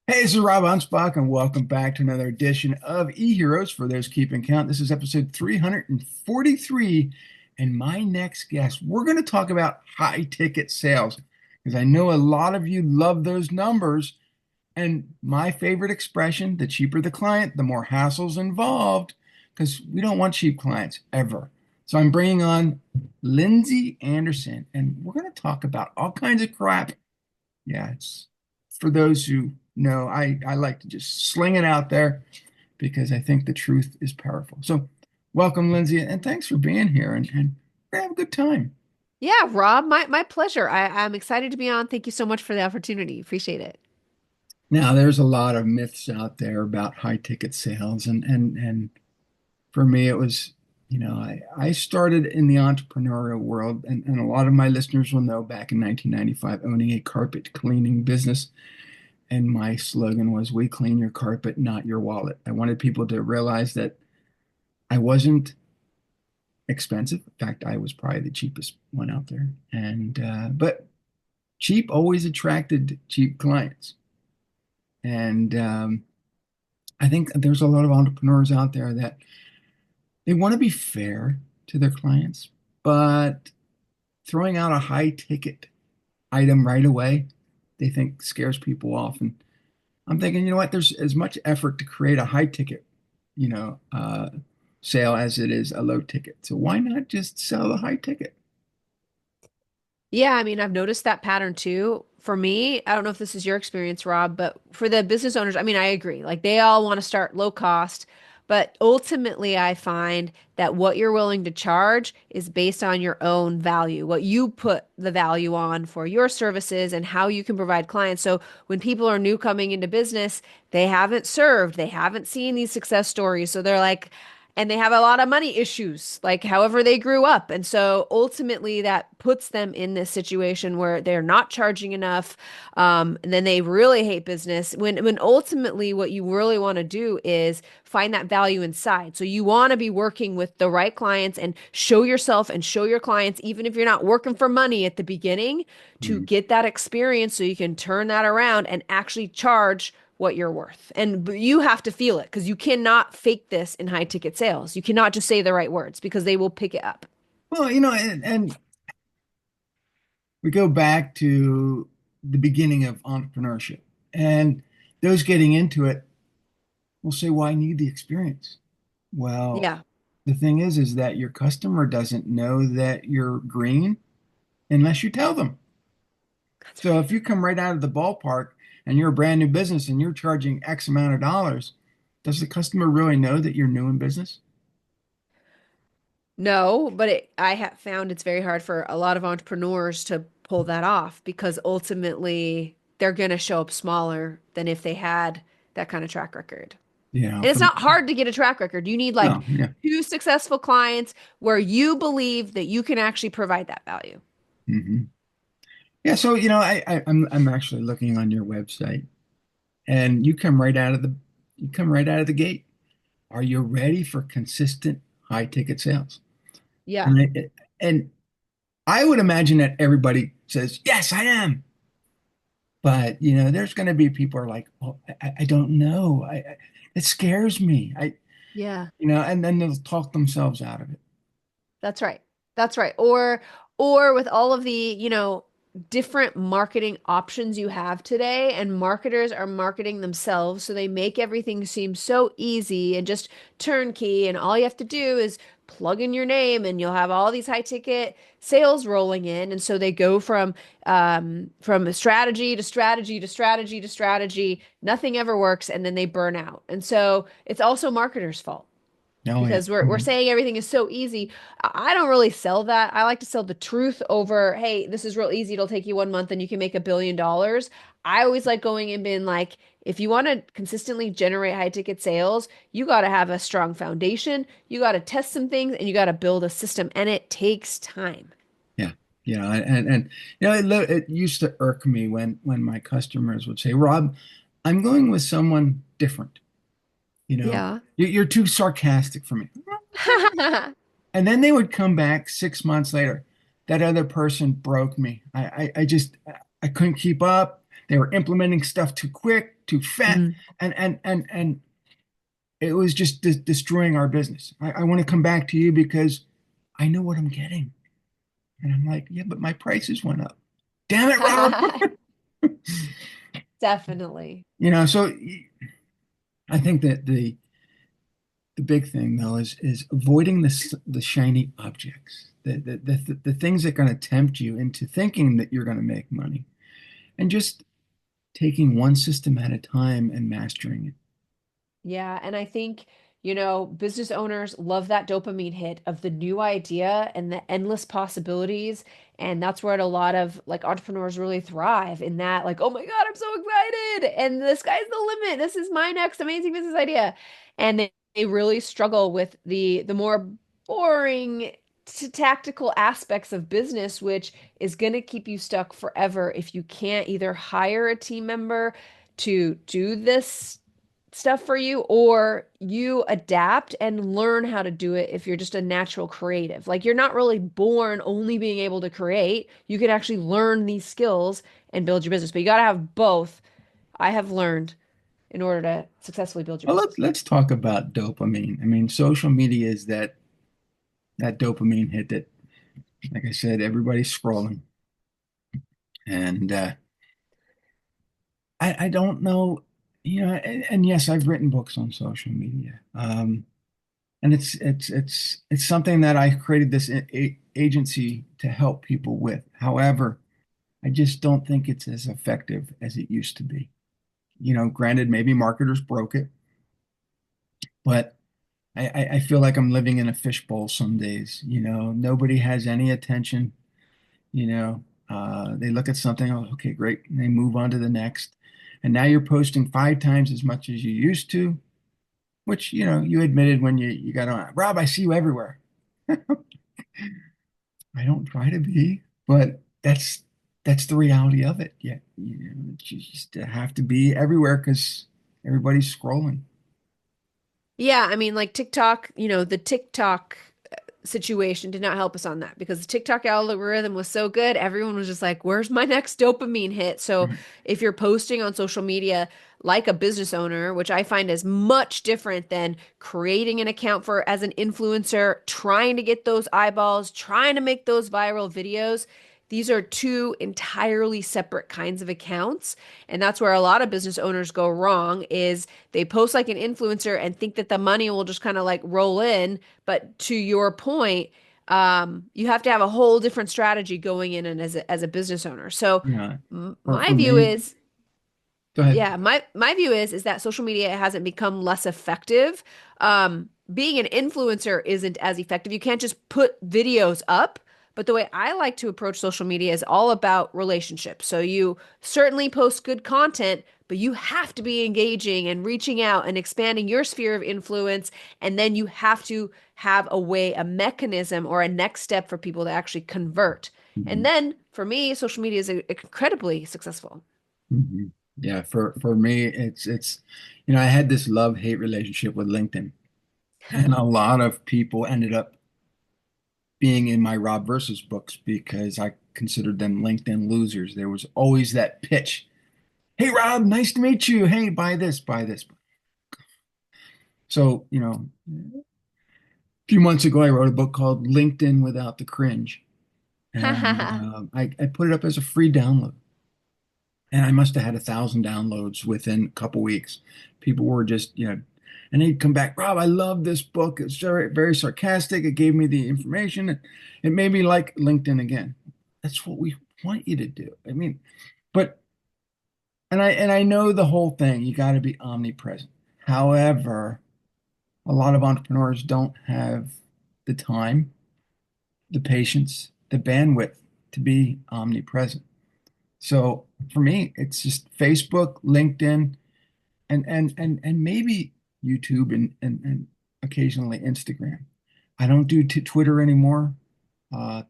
Hey, this is Rob Anspach, and welcome back to another edition of eHeroes for those keeping count. This is episode 343, and my next guest, we're going to talk about high ticket sales because I know a lot of you love those numbers. And my favorite expression, the cheaper the client, the more hassles involved, because we don't want cheap clients ever. So I'm bringing on Lindsay Anderson, and we're going to talk about all kinds of crap. Yeah, it's for those who know, I like to just sling it out there because I think the truth is powerful. So, welcome, Lindsay, and thanks for being here. And we're gonna have a good time. Yeah, Rob, my pleasure. I'm excited to be on. Thank you so much for the opportunity. Appreciate it. Now, there's a lot of myths out there about high ticket sales, and for me, it was, I started in the entrepreneurial world, and a lot of my listeners will know back in 1995, owning a carpet cleaning business. And my slogan was, "We clean your carpet, not your wallet." I wanted people to realize that I wasn't expensive. In fact, I was probably the cheapest one out there. And but cheap always attracted cheap clients. And I think there's a lot of entrepreneurs out there that they want to be fair to their clients, but throwing out a high ticket item right away, they think scares people off. And I'm thinking, you know what? There's as much effort to create a high ticket, you know, uh, sale as it is a low ticket. So why not just sell the high ticket? Yeah, I mean, I've noticed that pattern too. For me, I don't know if this is your experience, Rob, but for the business owners, I mean, I agree. Like they all want to start low cost, but ultimately I find that what you're willing to charge is based on your own value, what you put the value on for your services and how you can provide clients. So when people are new coming into business, they haven't served, they haven't seen these success stories. So they're like, and they have a lot of money issues, like however they grew up. And so ultimately that puts them in this situation where they're not charging enough. And then they really hate business when ultimately what you really want to do is find that value inside. So you want to be working with the right clients and show yourself and show your clients, even if you're not working for money at the beginning, to Hmm. get that experience so you can turn that around and actually charge what you're worth. And you have to feel it because you cannot fake this in high ticket sales. You cannot just say the right words because they will pick it up. Well, and we go back to the beginning of entrepreneurship, and those getting into it will say, "Well, I need the experience." Well, Yeah. the thing is that your customer doesn't know that you're green unless you tell them. That's So right. if you come right out of the ballpark and you're a brand new business and you're charging X amount of dollars, does the customer really know that you're new in business? No, but I have found it's very hard for a lot of entrepreneurs to pull that off because ultimately they're going to show up smaller than if they had that kind of track record. And it's For not hard to get a track record. You need like no, yeah. two successful clients where you believe that you can actually provide that value. Hmm. Yeah, so I'm actually looking on your website, and you come right out of the gate. Are you ready for consistent high ticket sales? Yeah. And I would imagine that everybody says, "Yes, I am." But there's going to be people who are like, "Oh, I don't know. It scares me." Yeah. And then they'll talk themselves out of it. That's right. That's right. Or with all of the, different marketing options you have today, and marketers are marketing themselves, so they make everything seem so easy and just turnkey, and all you have to do is plug in your name and you'll have all these high ticket sales rolling in. And so they go from strategy to strategy to strategy to strategy. Nothing ever works, and then they burn out. And so it's also marketers' fault Oh yeah. because we're saying everything is so easy. I don't really sell that. I like to sell the truth over, hey, this is real easy. It'll take you 1 month and you can make $1 billion. I always like going and being like, if you want to consistently generate high ticket sales, you got to have a strong foundation. You got to test some things and you got to build a system, and it takes time. Yeah. And it used to irk me when my customers would say, "Rob, I'm going with someone different. Yeah. You're too sarcastic for me." Okay. And then they would come back 6 months later. That other person broke me. I just I couldn't keep up. They were implementing stuff too quick. too fat, Mm. and it was just destroying our business. I want to come back to you because I know what I'm getting. And I'm like, yeah, but my prices went up. Damn it, Rob. Definitely. So I think that the big thing though is avoiding the shiny objects, the things that are going to tempt you into thinking that you're going to make money, and just taking one system at a time and mastering it. Yeah, and I think, business owners love that dopamine hit of the new idea and the endless possibilities. And that's where a lot of like entrepreneurs really thrive in that, like, oh my God, I'm so excited. And the sky's the limit. This is my next amazing business idea. And they really struggle with the more boring tactical aspects of business, which is going to keep you stuck forever if you can't either hire a team member to do this stuff for you, or you adapt and learn how to do it if you're just a natural creative. Like you're not really born only being able to create. You can actually learn these skills and build your business, but you got to have both. I have learned in order to successfully build your Well, business. let's talk about dopamine. I mean, social media is that dopamine hit that, like I said, everybody's scrolling, and I don't know, and yes, I've written books on social media, and it's something that I created this agency to help people with. However, I just don't think it's as effective as it used to be. Granted, maybe marketers broke it, but I feel like I'm living in a fishbowl some days. Nobody has any attention. They look at something, oh, okay, great, and they move on to the next. And now you're posting 5 times as much as you used to, which, you admitted when you got on. Rob, I see you everywhere. I don't try to be, but that's the reality of it. Yeah, you just have to be everywhere because everybody's scrolling. Yeah, I mean, like TikTok, the TikTok situation did not help us on that because the TikTok algorithm was so good. Everyone was just like, where's my next dopamine hit? So Right. if you're posting on social media like a business owner, which I find is much different than creating an account for as an influencer, trying to get those eyeballs, trying to make those viral videos. These are two entirely separate kinds of accounts. And that's where a lot of business owners go wrong is they post like an influencer and think that the money will just kind of like roll in. But to your point, you have to have a whole different strategy going in and as a business owner. So Yeah. For my view me, is, go ahead. yeah, my view is that social media hasn't become less effective. Being an influencer isn't as effective. You can't just put videos up. But the way I like to approach social media is all about relationships. So you certainly post good content, but you have to be engaging and reaching out and expanding your sphere of influence. And then you have to have a way, a mechanism, or a next step for people to actually convert. And Mhm. then for me, social media is incredibly successful. Mhm. Yeah, for me, I had this love-hate relationship with LinkedIn, and a lot of people ended up being in my Rob versus books because I considered them LinkedIn losers. There was always that pitch. Hey, Rob, nice to meet you. Hey, buy this, buy this. So, a few months ago, I wrote a book called LinkedIn Without the Cringe, and I put it up as a free download. And I must have had 1,000 downloads within a couple weeks. People were just, and they'd come back, Rob, I love this book. It's very, very sarcastic. It gave me the information. It made me like LinkedIn again. That's what we want you to do. I mean, but and I know the whole thing. You got to be omnipresent. However, a lot of entrepreneurs don't have the time, the patience, the bandwidth to be omnipresent. So for me, it's just Facebook, LinkedIn, and maybe YouTube and occasionally Instagram. I don't do Twitter anymore.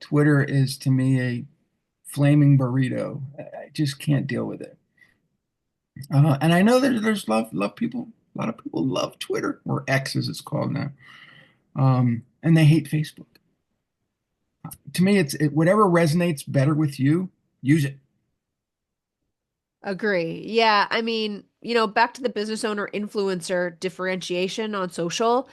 Twitter is to me a flaming burrito. I just can't deal with it. And I know that there's love people. A lot of people love Twitter or X as it's called now. And they hate Facebook. To me, whatever resonates better with you, use it. Agree. Yeah, I mean, back to the business owner influencer differentiation on social.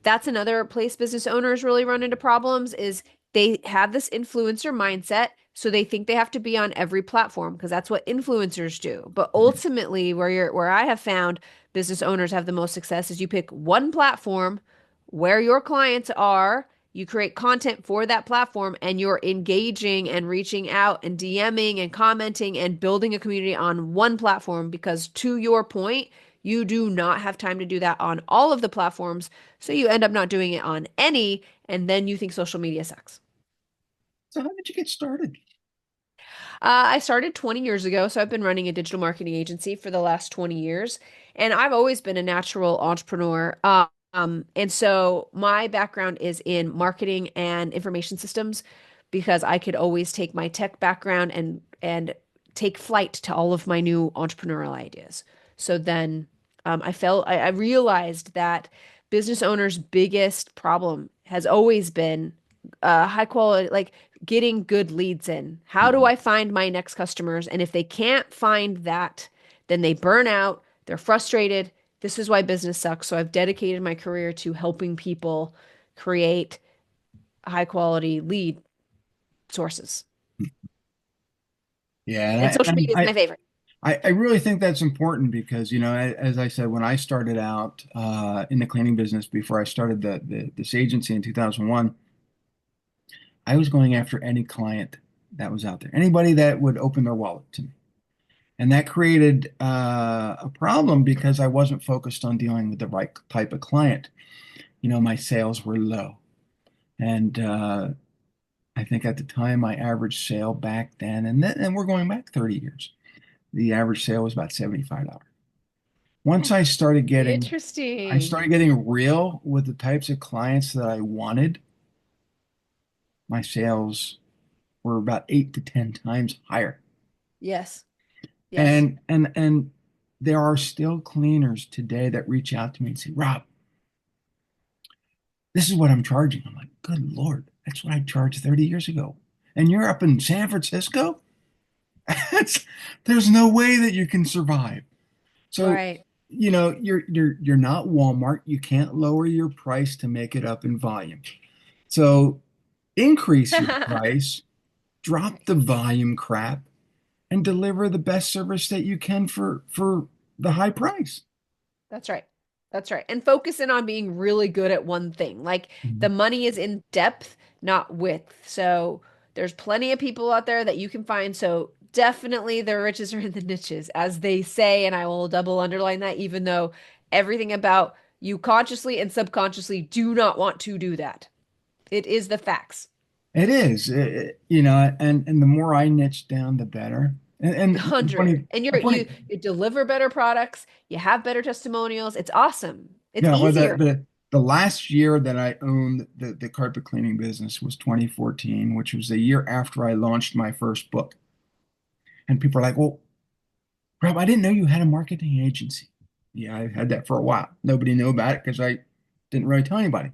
That's another place business owners really run into problems is they have this influencer mindset, so they think they have to be on every platform because that's what influencers do. But ultimately, where I have found business owners have the most success is you pick one platform where your clients are, you create content for that platform, and you're engaging and reaching out and DMing and commenting and building a community on one platform because to your point, you do not have time to do that on all of the platforms. So you end up not doing it on any, and then you think social media sucks. So how did you get started? I started 20 years ago, so I've been running a digital marketing agency for the last 20 years, and I've always been a natural entrepreneur. And so my background is in marketing and information systems because I could always take my tech background and take flight to all of my new entrepreneurial ideas. So then I realized that business owners' biggest problem has always been high quality, like getting good leads in. How do Mhm. I find my next customers? And if they can't find that, then they burn out, they're frustrated. This is why business sucks. So I've dedicated my career to helping people create high quality lead sources. Yeah, And social and media is my favorite. I really think that's important because, as I said, when I started out in the cleaning business before I started this agency in 2001, I was going after any client that was out there, anybody that would open their wallet to me. And that created a problem because I wasn't focused on dealing with the right type of client. My sales were low. And I think at the time, my average sale back then, and we're going back 30 years, the average sale was about $75. Once I Interesting. started getting real with the types of clients that I wanted, my sales were about 8 to 10 times higher. Yes. Yes. And there are still cleaners today that reach out to me and say, Rob, this is what I'm charging. I'm like, good Lord, that's what I charged 30 years ago. And you're up in San Francisco? That's, there's no way that you can survive. So, Right. you're not Walmart. You can't lower your price to make it up in volume. So increase your price, drop the volume crap, and deliver the best service that you can for the high price. That's right. That's right. And focus in on being really good at one thing. Like the Mhm. money is in depth, not width. So there's plenty of people out there that you can find. So definitely the riches are in the niches, as they say. And I will double underline that, even though everything about you consciously and subconsciously do not want to do that. It is the facts. It is, and the more I niche down, the better. And the 100. funny, And the funny, you deliver better products, you have better testimonials. It's awesome. It's yeah. Well, easier. the last year that I owned the carpet cleaning business was 2014, which was the year after I launched my first book. And people are like, "Well, Rob, I didn't know you had a marketing agency." Yeah, I had that for a while. Nobody knew about it because I didn't really tell anybody.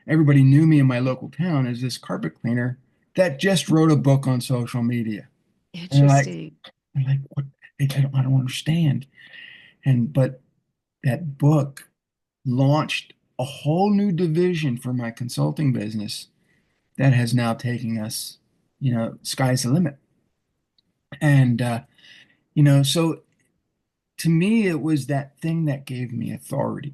Everybody knew me in my local town as this carpet cleaner that just wrote a book on social media. And Interesting. I'm like, what? I don't understand. But that book launched a whole new division for my consulting business that has now taken us, sky's the limit. And so to me, it was that thing that gave me authority.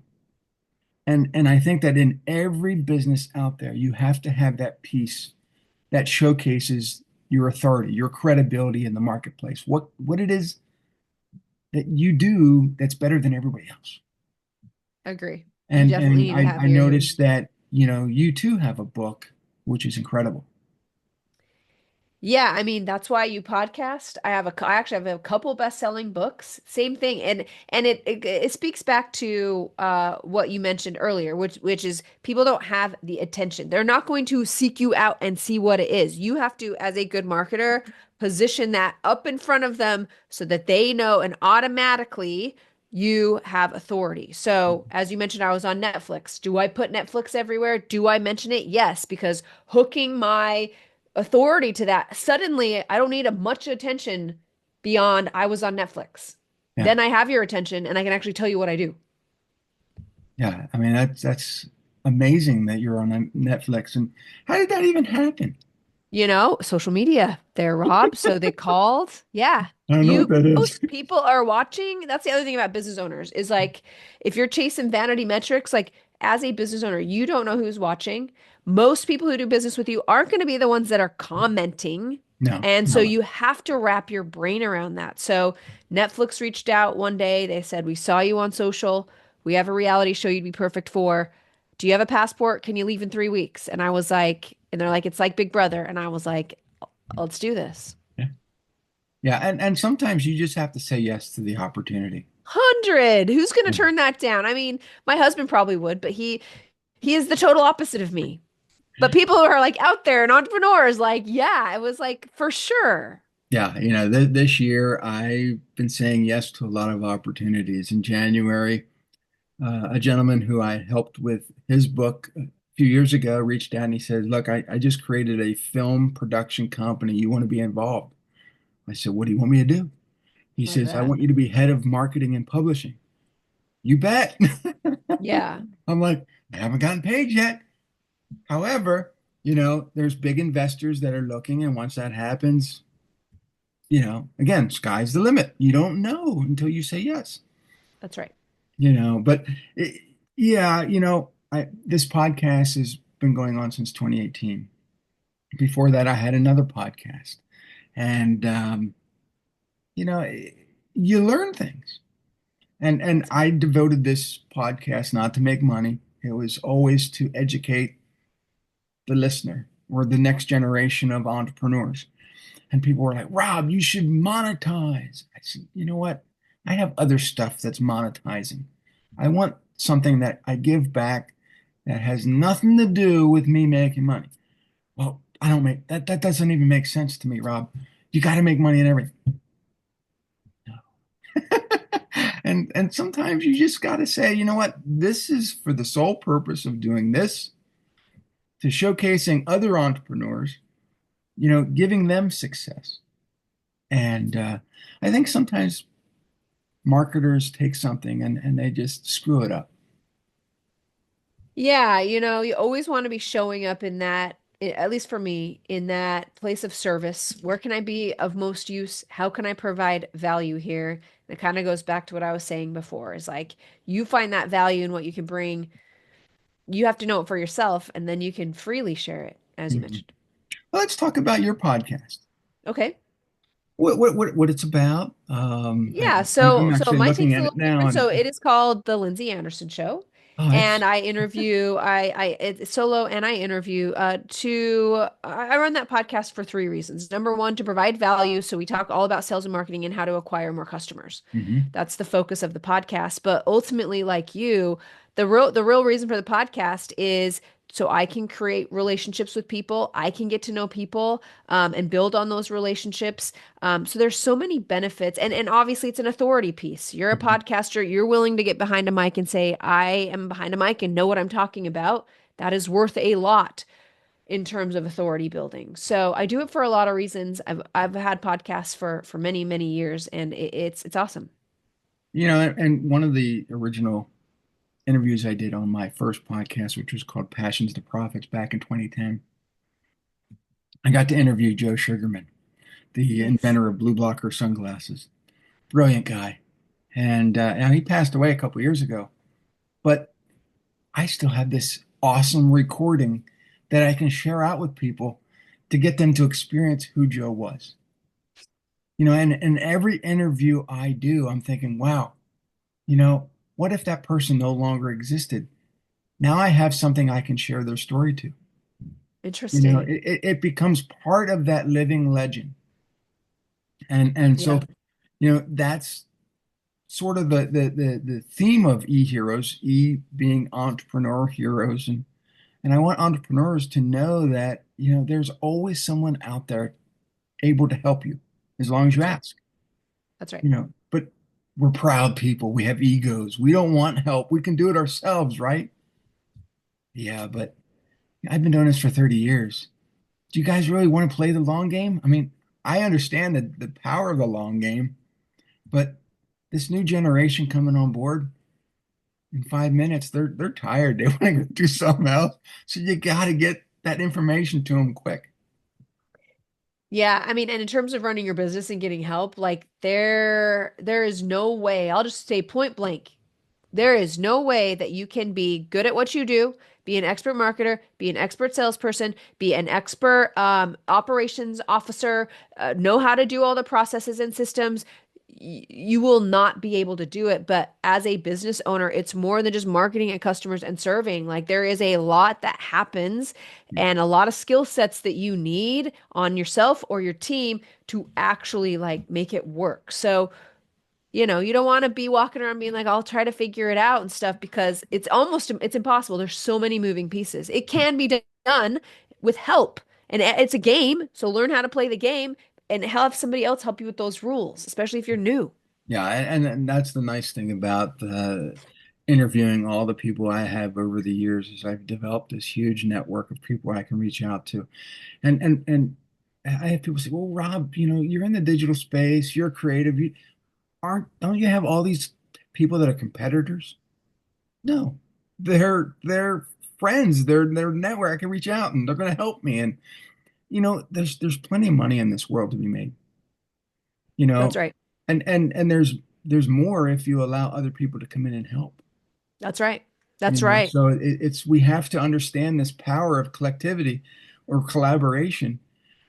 And I think that in every business out there, you have to have that piece that showcases your authority, your credibility in the marketplace, what it is that you do that's better than everybody else. Agree. You definitely And need to have I your noticed that, you too have a book, which is incredible. Yeah, I mean that's why you podcast. I actually have a couple best-selling books. Same thing. And it speaks back to what you mentioned earlier, which is people don't have the attention. They're not going to seek you out and see what it is. You have to, as a good marketer, position that up in front of them so that they know and automatically you have authority. So, as you mentioned, I was on Netflix. Do I put Netflix everywhere? Do I mention it? Yes, because hooking my authority to that. Suddenly, I don't need a much attention beyond I was on Netflix. Yeah. Then I have your attention and I can actually tell you what I do. Yeah. I mean, that's amazing that you're on Netflix. And how did that even happen? Social media there, Rob. So they called. Yeah. I don't know what You that is. Most people are watching. That's the other thing about business owners is like if you're chasing vanity metrics, like as a business owner, you don't know who's watching. Most people who do business with you aren't going to be the ones that are commenting. No, And so no. you have to wrap your brain around that. So Netflix reached out one day. They said, "We saw you on social. We have a reality show you'd be perfect for. Do you have a passport? Can you leave in 3 weeks?" And I was like, and they're like, "It's like Big Brother." And I was like, "Let's do this." Yeah. Yeah. And sometimes you just have to say yes to the opportunity. 100. Who's going to Yeah. turn that down? I mean, my husband probably would, but he is the total opposite of me. But people who are like out there and entrepreneurs, like, yeah, it was like for sure. Yeah, this year I've been saying yes to a lot of opportunities. In January, a gentleman who I helped with his book a few years ago reached out and he said, "Look, I just created a film production company. You want to be involved?" I said, "What do you want me to do?" He Love says, "I that. want you to be head of marketing and publishing." You bet. Yeah, I'm like, I haven't gotten paid yet. However, there's big investors that are looking, and once that happens, again, sky's the limit. You don't know until you say yes. that's right. But yeah, this podcast has been going on since 2018. Before that, I had another podcast, and you know, you learn things. And That's I devoted this podcast not to make money. It was always to educate the listener or the next generation of entrepreneurs. And people were like, "Rob, you should monetize." I said, "You know what? I have other stuff that's monetizing. I want something that I give back that has nothing to do with me making money." Well, I don't make that. That doesn't even make sense to me, Rob. You got to make money in everything. And sometimes you just got to say, you know what? This is for the sole purpose of doing this, to showcasing other entrepreneurs, giving them success. And I think sometimes marketers take something and they just screw it up. Yeah, you always want to be showing up in that, at least for me, in that place of service. Where can I be of most use? How can I provide value here? And it kind of goes back to what I was saying before, is like you find that value in what you can bring. You have to know it for yourself, and then you can freely share it, as you Mhm. mentioned. Well, let's talk about your podcast. Okay. What it's about. Yeah, I'm so actually my looking take's a at it little now, different. and So it is called The Lindsay Anderson Show. oh, And that's I interview, it's solo and I interview I run that podcast for three reasons. Number one, to provide value. So we talk all about sales and marketing and how to acquire more customers. mhm. That's the focus of the podcast. But ultimately, like you, the real reason for the podcast is so I can create relationships with people. I can get to know people and build on those relationships. So there's so many benefits, and obviously it's an authority piece. You're a Mhm. podcaster. You're willing to get behind a mic and say, "I am behind a mic and know what I'm talking about." That is worth a lot in terms of authority building. So I do it for a lot of reasons. I've had podcasts for many years, and it's awesome. And one of the original interviews I did on my first podcast, which was called Passions to Profits back in 2010, I got to interview Joe Sugarman, the Nice. inventor of blue blocker sunglasses. Brilliant guy. And now he passed away a couple years ago, but I still have this awesome recording that I can share out with people to get them to experience who Joe was. And in every interview I do, I'm thinking, wow, what if that person no longer existed? Now I have something I can share their story to. Interesting. It becomes part of that living legend. And so, Yeah, that's sort of the theme of e-heroes, e being entrepreneur heroes. And I want entrepreneurs to know that, there's always someone out there able to help you as long as you that's right. ask, That's right. but we're proud people. We have egos. We don't want help. We can do it ourselves, right? Yeah, but I've been doing this for 30 years. Do you guys really want to play the long game? I mean, I understand the power of the long game, but this new generation coming on board in 5 minutes, they're tired. They want to go do something else. So you got to get that information to them quick. Yeah, I mean, and in terms of running your business and getting help, like there is no way, I'll just say point blank, there is no way that you can be good at what you do, be an expert marketer, be an expert salesperson, be an expert operations officer, know how to do all the processes and systems. You will not be able to do it. But as a business owner, it's more than just marketing and customers and serving. Like there is a lot that happens Yeah. and a lot of skill sets that you need on yourself or your team to actually like make it work. So, you don't want to be walking around being like, I'll try to figure it out and stuff because it's impossible. There's so many moving pieces. It can be done with help. And it's a game, so learn how to play the game and have somebody else help you with those rules, especially if you're new. Yeah, and that's the nice thing about interviewing all the people I have over the years is I've developed this huge network of people I can reach out to. And I have people say, "Well, Rob, you're in the digital space, you're creative. You aren't don't you have all these people that are competitors?" No. They're friends. They're network. I can reach out and they're going to help me. And there's plenty of money in this world to be made. You That's know, right. and there's more if you allow other people to come in and help. That's right. That's right. So it's we have to understand this power of collectivity or collaboration.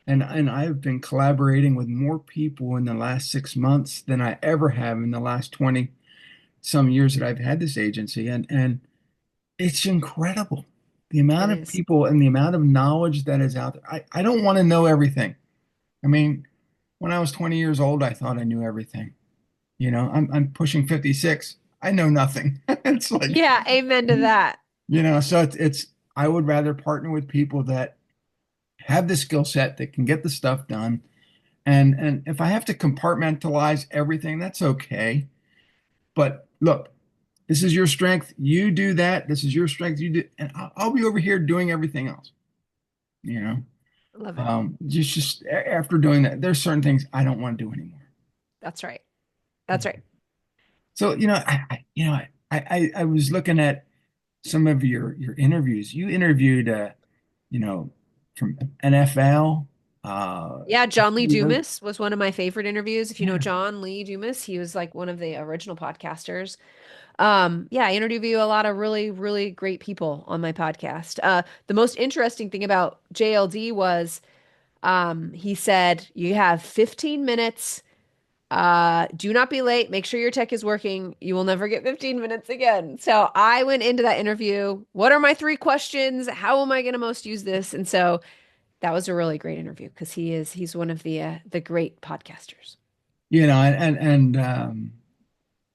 And I've been collaborating with more people in the last 6 months than I ever have in the last 20 some years that I've had this agency. And it's incredible. The It amount of is. people and the amount of knowledge that is out there. I don't want to know everything. I mean, when I was 20 years old, I thought I knew everything. I'm pushing 56. I know nothing. It's like, Yeah, amen to that. so it's I would rather partner with people that have the skill set that can get the stuff done. And if I have to compartmentalize everything, that's okay. But look, this is your strength. You do that. This is your strength. You do, and I'll be over here doing everything else. You know, Love it. after doing that, there's certain things I don't want to do anymore. That's right. That's right. So, I was looking at some of your interviews. You interviewed, you know, from NFL. Yeah, John Lee Dumas was one of my favorite interviews. If you know Yeah, John Lee Dumas, he was like one of the original podcasters. Yeah, I interview a lot of really, really great people on my podcast. The most interesting thing about JLD was he said, you have 15 minutes. Do not be late. Make sure your tech is working. You will never get 15 minutes again. So I went into that interview. What are my three questions? How am I going to most use this? And so that was a really great interview because he's one of the great podcasters. and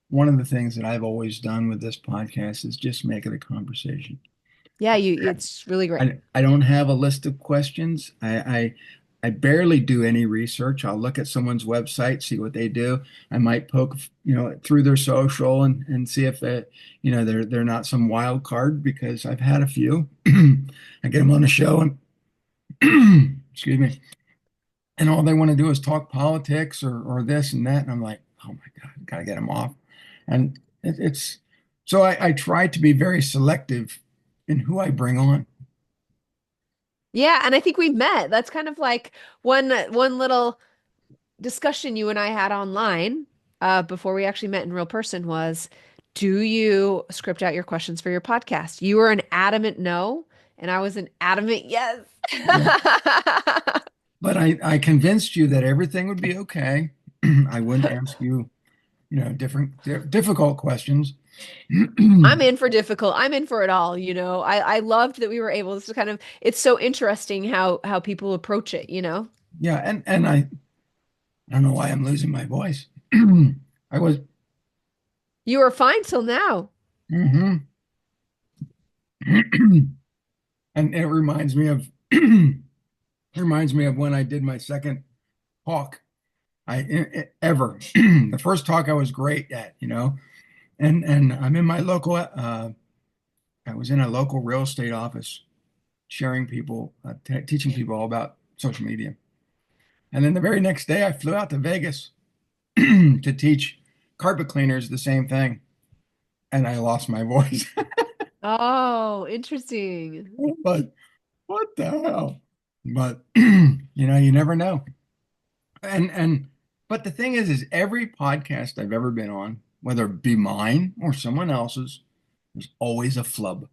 one of the things that I've always done with this podcast is just make it a conversation. Yeah, it's really great. I don't have a list of questions. I barely do any research. I'll look at someone's website, see what they do. I might poke, through their social and see if they're not some wild card because I've had a few. I get them on the show and excuse me, and all they want to do is talk politics or this and that, and I'm like, oh my God, gotta get them off. And it's so I try to be very selective in who I bring on. Yeah, and I think we met. That's kind of like one little discussion you and I had online before we actually met in real person was, do you script out your questions for your podcast? You were an adamant no, and I was an adamant yes. Yeah. But I convinced you that everything would be okay. I wouldn't ask you, difficult questions. I'm in for difficult. I'm in for it all. I loved that we were able to kind of it's so interesting how people approach it. Yeah, and I don't know why I'm losing my voice. I was, You were fine till now. mhm. And it reminds me of when I did my second talk ever. The first talk I was great at. And I'm in my local I was in a local real estate office sharing people, teaching people all about social media. And then the very next day, I flew out to Vegas to teach Carpet cleaners, the same thing. And I lost my voice. Oh, interesting. But what the hell? But you never know. And but the thing is every podcast I've ever been on, whether it be mine or someone else's, there's always a flub.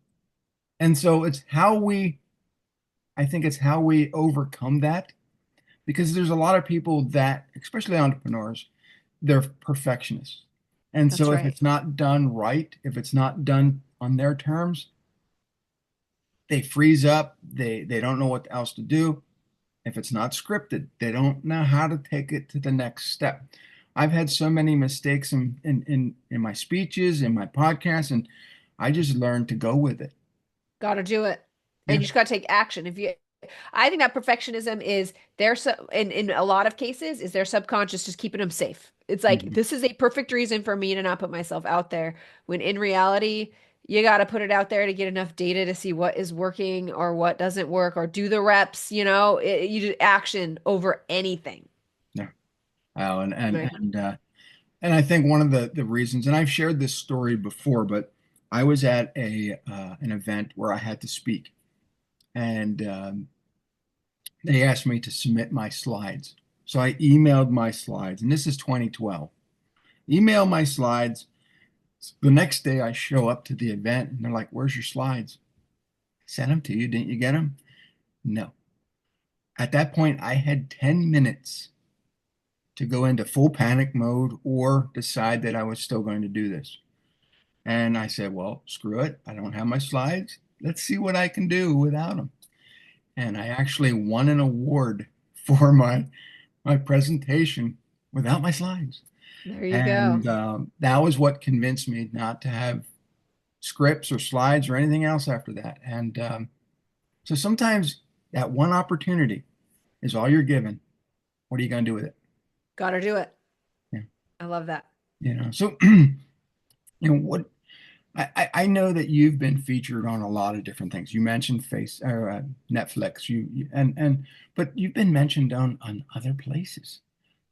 And so I think it's how we overcome that because there's a lot of people that, especially entrepreneurs, they're perfectionists. And That's so if right. it's not done right, if it's not done on their terms, they freeze up. They don't know what else to do. If it's not scripted, they don't know how to take it to the next step. I've had so many mistakes in my speeches, in my podcasts, and I just learned to go with it. Got to do it. And Yeah. you just got to take action. If you I think that perfectionism is their in a lot of cases is their subconscious just keeping them safe. It's like Mhm. this is a perfect reason for me to not put myself out there when in reality you got to put it out there to get enough data to see what is working or what doesn't work or do the reps, you do action over anything, Yeah. Oh, right? and I think one of the reasons, and I've shared this story before, but I was at a an event where I had to speak, and they asked me to submit my slides. So I emailed my slides, and this is 2012. Email my slides. The next day, I show up to the event, and they're like, "Where's your slides? Sent them to you. Didn't you get them?" No. At that point, I had 10 minutes to go into full panic mode or decide that I was still going to do this. And I said, well, screw it. I don't have my slides. Let's see what I can do without them. And I actually won an award for my presentation without my slides. There you go. And that was what convinced me not to have scripts or slides or anything else after that. And so sometimes that one opportunity is all you're given. What are you going to do with it? Got to do it. Yeah. I love that. So what I know that you've been featured on a lot of different things. You mentioned Face or Netflix, and but you've been mentioned on other places.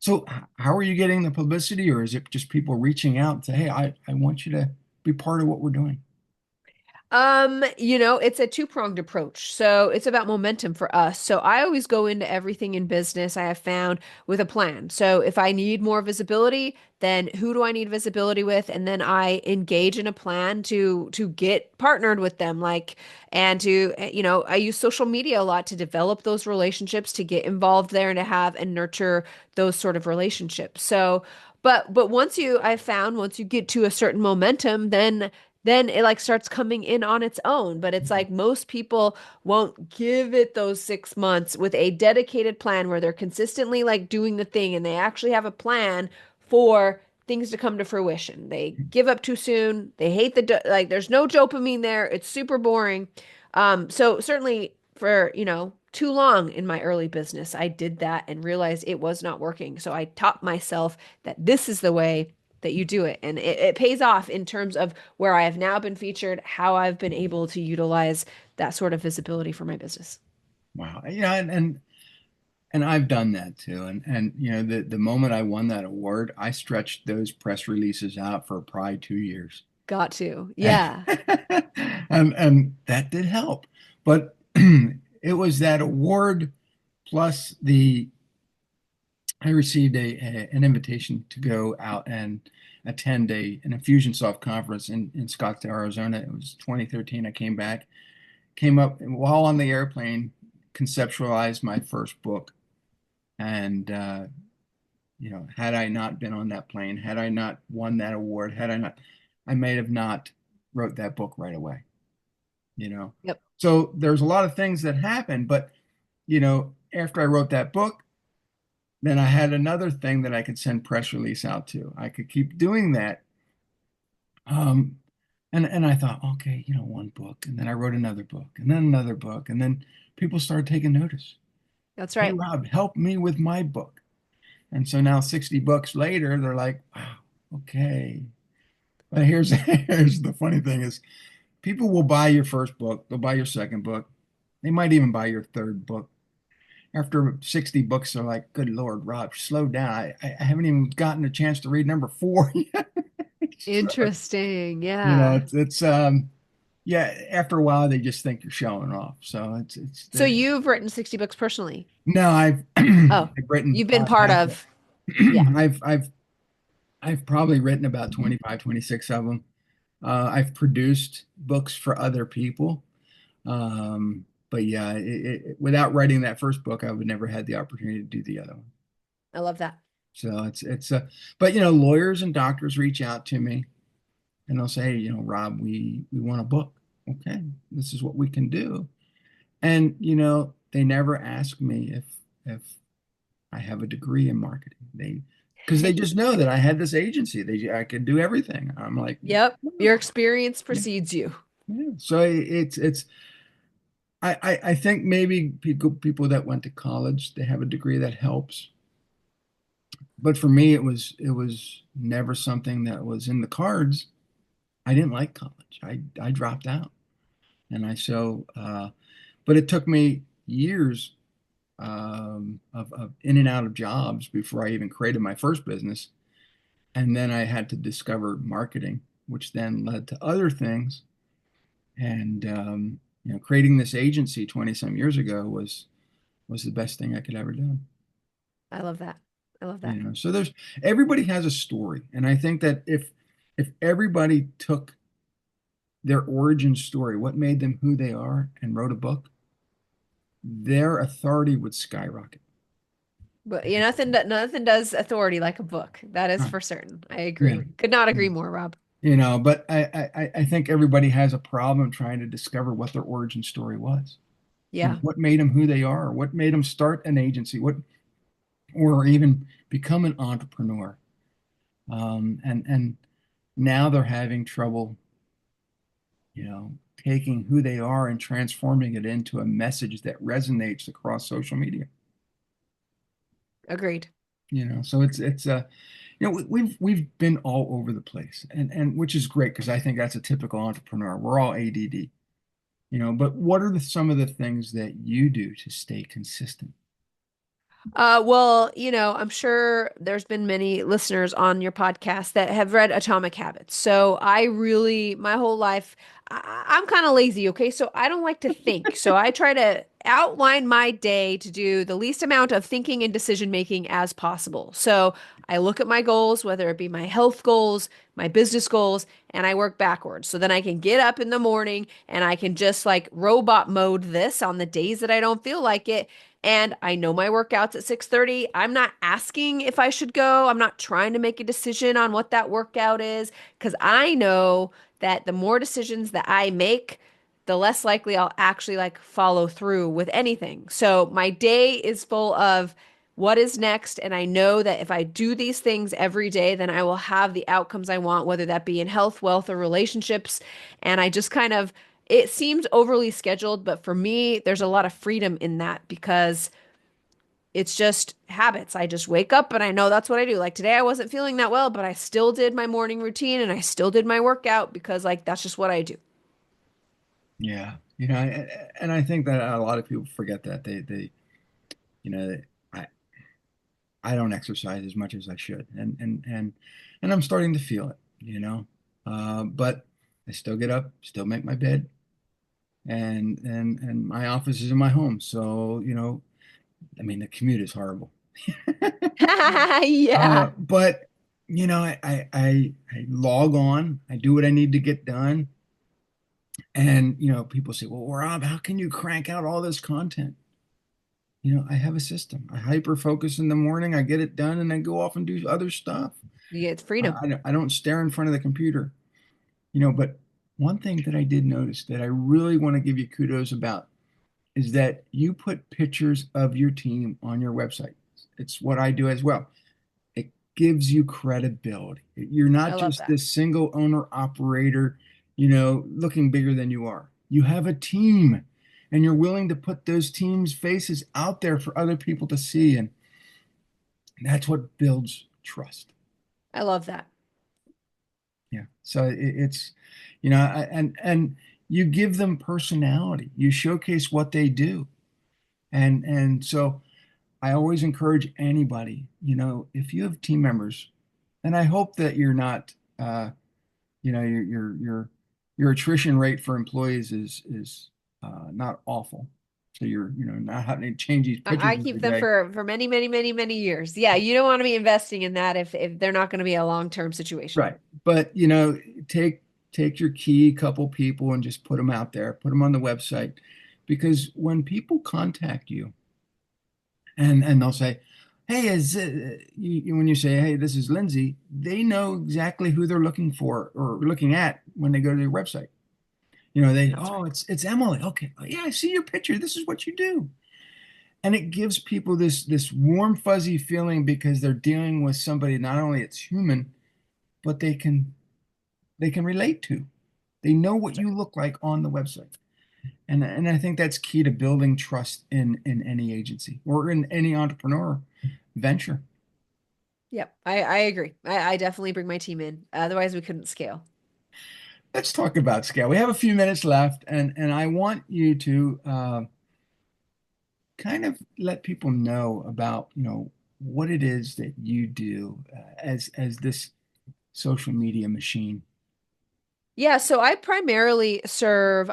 So how are you getting the publicity, or is it just people reaching out and say, "Hey, I want you to be part of what we're doing"? It's a two-pronged approach. So it's about momentum for us. So I always go into everything in business I have found with a plan. So if I need more visibility, then who do I need visibility with? And then I engage in a plan to get partnered with them, like and to I use social media a lot to develop those relationships, to get involved there and to have and nurture those sort of relationships. So but once you get to a certain momentum, then it like starts coming in on its own. But it's like most people won't give it those 6 months with a dedicated plan where they're consistently like doing the thing and they actually have a plan for things to come to fruition. They give up too soon. They hate like there's no dopamine there. It's super boring. So certainly for, too long in my early business, I did that and realized it was not working. So I taught myself that this is the way that you do it. And it pays off in terms of where I have now been featured, how I've been able to utilize that sort of visibility for my business. Wow, and I've done that too. And the moment I won that award, I stretched those press releases out for probably 2 years. Got to. Yeah. And that did help. But it was that award plus the I received an invitation to go out and attend an Infusionsoft conference in Scottsdale, Arizona. It was 2013. I came back, came up and while on the airplane, conceptualized my first book. And had I not been on that plane, had I not won that award, had I not, I may have not wrote that book right away. you know. Yep. So there's a lot of things that happened, but after I wrote that book, then I had another thing that I could send press release out to. I could keep doing that. Um, and I thought, okay, one book, and then I wrote another book, and then another book, and then people started taking notice. That's Hey, right. Rob, help me with my book. And so now 60 books later, they're like, wow, okay. But here's the funny thing is people will buy your first book, they'll buy your second book, they might even buy your third book. after 60 books, they're like, good Lord, Rob, slow down. I haven't even gotten a chance to read number four yet. So, Interesting. Yeah. it's yeah, after a while they just think you're showing off. So it's So the you've written 60 books personally. no, I've Oh, I've written you've been probably part half of. Yeah, of I've probably written about 25, 26 of them. I've produced books for other people. But yeah, without writing that first book, I would never had the opportunity to do the other one. I love that. So it's but lawyers and doctors reach out to me and they'll say, hey, Rob, we want a book. Okay, this is what we can do. And they never ask me if I have a degree in marketing. Because they just know that I had this agency. I could do everything. I'm like, Yep. "Oh, Your experience yeah, precedes you. yeah." So it's I think maybe people that went to college, they have a degree that helps. But for me, it was never something that was in the cards. I didn't like college. I dropped out, and but it took me years of in and out of jobs before I even created my first business. And then I had to discover marketing, which then led to other things. And creating this agency 20 some years ago was the best thing I could ever do. I love that. I love that. So there's everybody has a story, and I think that if everybody took their origin story, what made them who they are, and wrote a book, their authority would skyrocket. But nothing does authority like a book. That is Huh. for certain. I Yeah. agree. Could not agree more, Rob. But I think everybody has a problem trying to discover what their origin story was. Yeah, What made them who they are, what made them start an agency, or even become an entrepreneur. And now they're having trouble, taking who they are and transforming it into a message that resonates across social media. agreed. So we've been all over the place, and which is great because I think that's a typical entrepreneur. We're all ADD. But what are some of the things that you do to stay consistent? Well, I'm sure there's been many listeners on your podcast that have read Atomic Habits. So I really, my whole life, I'm kind of lazy, okay? So I don't like to think. So I try to outline my day to do the least amount of thinking and decision making as possible. So I look at my goals, whether it be my health goals, my business goals, and I work backwards. So then I can get up in the morning and I can just like robot mode this on the days that I don't feel like it, and I know my workouts at 6:30. I'm not asking if I should go. I'm not trying to make a decision on what that workout is because I know that the more decisions that I make, the less likely I'll actually like follow through with anything. So my day is full of what is next, and I know that if I do these things every day, then I will have the outcomes I want, whether that be in health, wealth, or relationships. And I just kind of it seems overly scheduled, but for me, there's a lot of freedom in that because it's just habits. I just wake up and I know that's what I do. Like today, I wasn't feeling that well, but I still did my morning routine and I still did my workout because, like, that's just what I do. Yeah, and I think that a lot of people forget that you know, I I don't exercise as much as I should, and I'm starting to feel it. But I still get up, still make my bed, and my office is in my home, so I mean the commute is horrible. Yeah. But I log on, I do what I need to get done, and people say, "Well, Rob, how can you crank out all this content?" I have a system. I hyper focus in the morning, I get it done, and then go off and do other stuff. Yeah, it's freedom. I don't stare in front of the computer. But one thing that I did notice that I really want to give you kudos about is that you put pictures of your team on your website. It's what I do as well. It gives you credibility. You're I not love just that. this single owner operator, looking bigger than you are. You have a team and you're willing to put those teams' faces out there for other people to see. And that's what builds trust. I love that. Yeah. So it's, and you give them personality. You showcase what they do. And so I always encourage anybody, if you have team members, and I hope that you're not, your attrition rate for employees is not awful. So you're, not having to change these pictures I keep every them day. for many, many, many, many years. Yeah, you don't want to be investing in that if they're not going to be a long-term situation. Right. But, take take your key couple people and just put them out there, put them on the website, because when people contact you and they'll say, "Hey, when you say, 'Hey, this is Lindsay," they know exactly who they're looking for or looking at when they go to your website. That's Oh, right. it's Emily. Okay. Oh, yeah, I see your picture. This is what you do. And it gives people this warm, fuzzy feeling because they're dealing with somebody not only it's human, but they can relate to. They know what That's right. you look like on the website. And I think that's key to building trust in any agency or in any entrepreneur venture. Yep, I agree. I definitely bring my team in. Otherwise, we couldn't scale. Let's talk about scale. We have a few minutes left, and I want you to kind of let people know about, what it is that you do as this social media machine. Yeah, so I primarily serve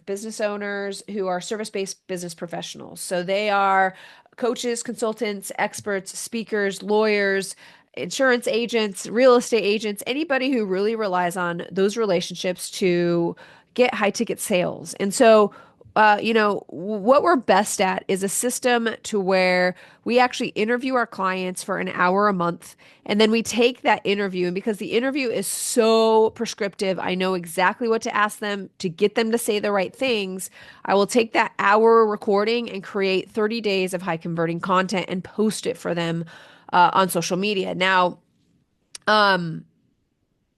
business owners who are service-based business professionals. So they are coaches, consultants, experts, speakers, lawyers, insurance agents, real estate agents, anybody who really relies on those relationships to get high ticket sales. And so what we're best at is a system to where we actually interview our clients for an hour a month. And then we take that interview, and because the interview is so prescriptive, I know exactly what to ask them to get them to say the right things. I will take that hour recording and create 30 days of high converting content and post it for them on social media. Now, um,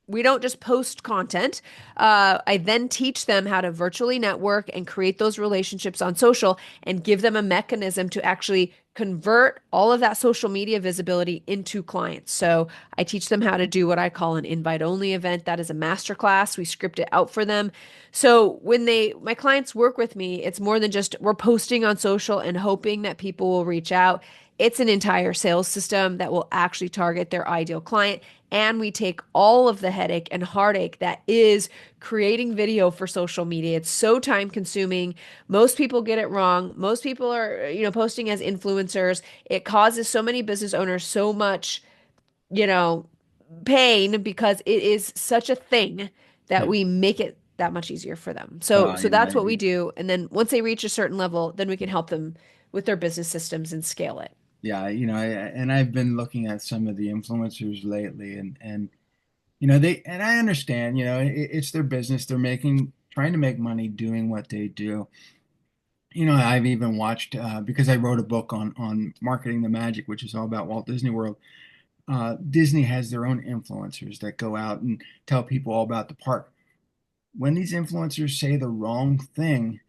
we don't just post content. I then teach them how to virtually network and create those relationships on social and give them a mechanism to actually convert all of that social media visibility into clients. So I teach them how to do what I call an invite only event. That is a masterclass. We script it out for them. So when my clients work with me, it's more than just we're posting on social and hoping that people will reach out. It's an entire sales system that will actually target their ideal client. And we take all of the headache and heartache that is creating video for social media. It's so time consuming. Most people get it wrong. Most people are, posting as influencers. It causes so many business owners so much, you know, pain because it is such a thing that Yeah. we make it that much easier for them. So Well, so that's what we do. And then once they reach a certain level, then we can help them with their business systems and scale it. yeah, and I've been looking at some of the influencers lately, and and I understand, it's their business. They're trying to make money doing what they do. I've even watched because I wrote a book on marketing the magic, which is all about Walt Disney World. Disney has their own influencers that go out and tell people all about the park. When these influencers say the wrong thing,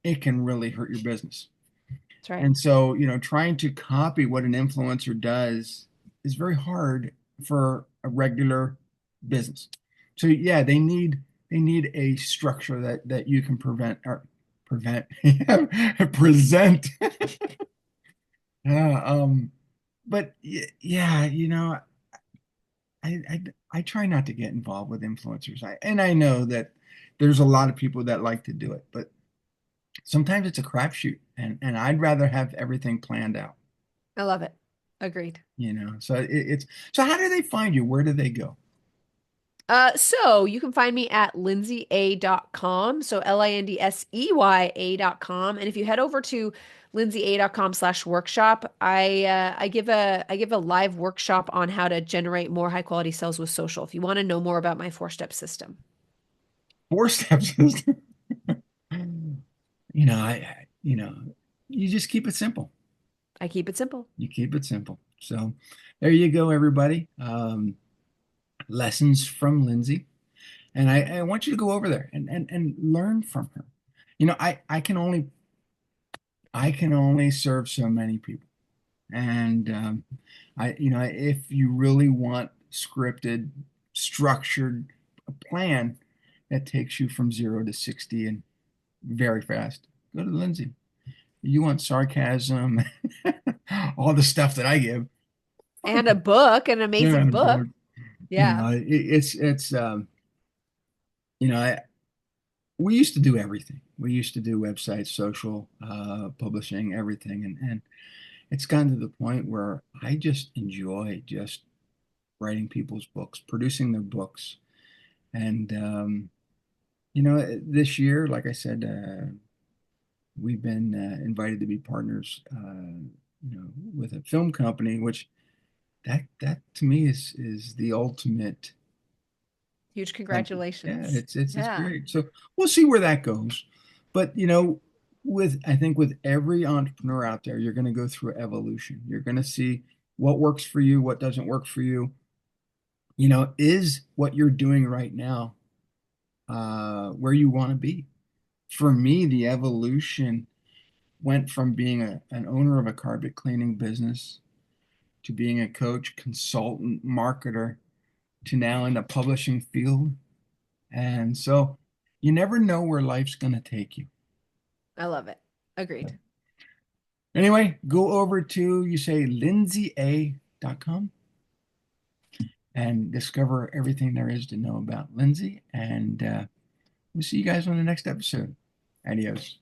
it can really hurt your business. That's right. And so, trying to copy what an influencer does is very hard for a regular business. So yeah, they need a structure that you can prevent present. Uh, um, but yeah, I try not to get involved with influencers. I know that there's a lot of people that like to do it, but sometimes it's a crapshoot, and I'd rather have everything planned out. I love it. Agreed. So it's so how do they find you? Where do they go? So you can find me at lindsaya.com. So lindsey.com. And if you head over to lindsaya.com/workshop, I give a live workshop on how to generate more high quality sales with social. If you want to know more about my 4-step system, Four-step system. You just keep it simple. I keep it simple. You keep it simple. So there you go, everybody. Lessons from Lindsay. And I want you to go over there and learn from her. I can only serve so many people. And if you really want scripted, structured a plan that takes you from 0 to 60 and very fast, go to Lindsay. You want sarcasm, all the stuff that I give. And Fine. a book, an Yeah, amazing book. but, Yeah. you know, we used to do everything. We used to do websites, social, publishing, everything, and it's gotten to the point where I just enjoy just writing people's books, producing their books, and this year, like I said, we've been invited to be partners, with a film company, which that to me is the ultimate. Huge Yeah, congratulations. it's Yeah. great. So we'll see where that goes. But I think with every entrepreneur out there, you're going to go through evolution. You're going to see what works for you, what doesn't work for you. Is what you're doing right now where you want to be? For me, the evolution went from being an owner of a carpet cleaning business to being a coach, consultant, marketer to now in the publishing field. And so you never know where life's going to take you. I love it. Agreed. Anyway, go over to, you say, lindsaya.com and discover everything there is to know about Lindsay. And we'll see you guys on the next episode. Adios.